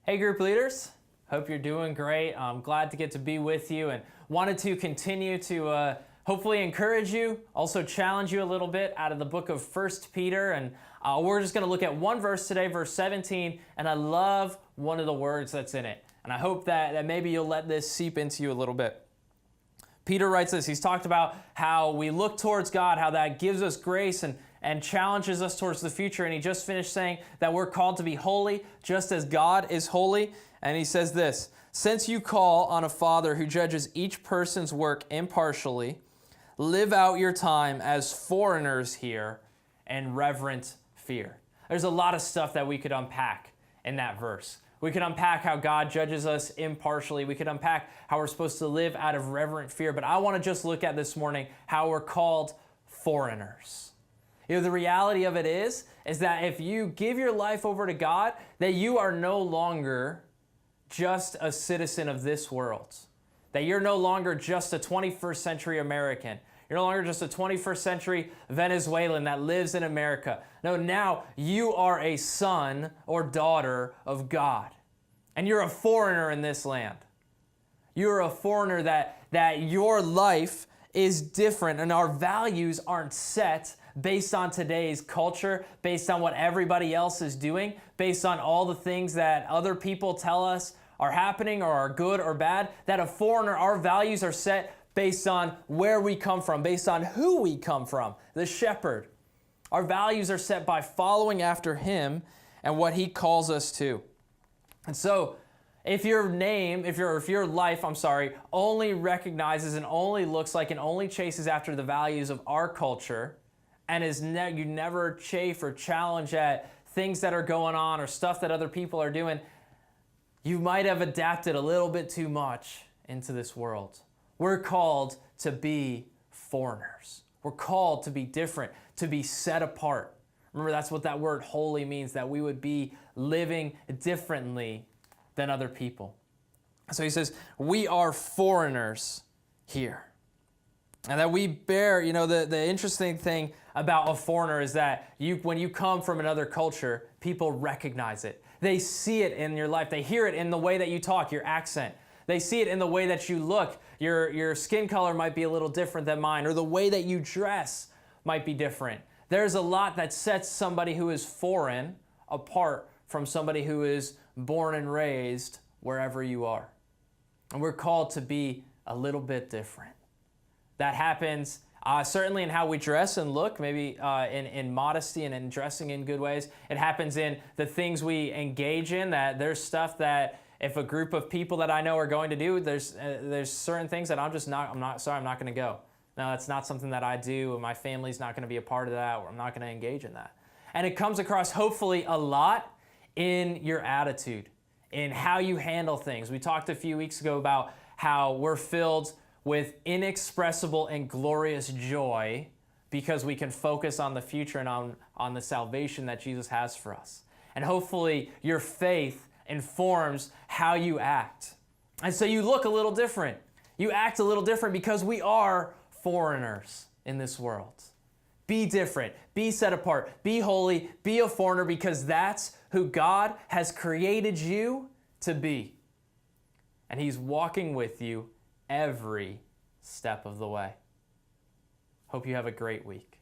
Hey group leaders, hope you're doing great. I'm glad to get to be with you and wanted to continue to hopefully encourage you, also challenge you a little bit out of the book of 1 Peter. And we're just going to look at one verse today, verse 17, and I love one of the words that's in it. And I hope that maybe you'll let this seep into you a little bit. Peter writes this. He's talked about how we look towards God, how that gives us grace and challenges us towards the future. And he just finished saying that we're called to be holy just as God is holy. And he says this, since you call on a Father who judges each person's work impartially, live out your time as foreigners here in reverent fear. There's a lot of stuff that we could unpack in that verse. We could unpack how God judges us impartially. We could unpack how we're supposed to live out of reverent fear. But I want to just look at this morning how we're called foreigners. You know, the reality of it is that if you give your life over to God, that you are no longer just a citizen of this world. That you're no longer just a 21st century American. You're no longer just a 21st century Venezuelan that lives in America. No, now you are a son or daughter of God. And you're a foreigner in this land. You're a foreigner that your life is different and our values aren't set based on today's culture, based on what everybody else is doing, based on all the things that other people tell us are happening or are good or bad. That a foreigner, our values are set based on where we come from, based on who we come from, the shepherd. Our values are set by following after him and what he calls us to. And so, if your life, only recognizes and only looks like and only chases after the values of our culture, and you never chafe or challenge at things that are going on or stuff that other people are doing, you might have adapted a little bit too much into this world. We're called to be foreigners. We're called to be different, to be set apart. Remember, that's what that word holy means, that we would be living differently than other people. So he says, we are foreigners here. And that we bear, the interesting thing about a foreigner is that when you come from another culture, people recognize it. They see it in your life. They hear it in the way that you talk, your accent. They see it in the way that you look. Your skin color might be a little different than mine, or the way that you dress might be different. There's a lot that sets somebody who is foreign apart from somebody who is born and raised wherever you are. And we're called to be a little bit different. That happens certainly in how we dress and look, maybe in modesty and in dressing in good ways. It happens in the things we engage in, that there's stuff that if a group of people that I know are going to do, there's certain things that I'm not going to go. No, that's not something that I do, and my family's not going to be a part of that, or I'm not going to engage in that. And it comes across hopefully a lot in your attitude, in how you handle things. We talked a few weeks ago about how we're filled with inexpressible and glorious joy because we can focus on the future and on the salvation that Jesus has for us. And hopefully your faith informs how you act. And so you look a little different. You act a little different because we are foreigners in this world. Be different, be set apart, be holy, be a foreigner, because that's who God has created you to be. And he's walking with you every step of the way. Hope you have a great week.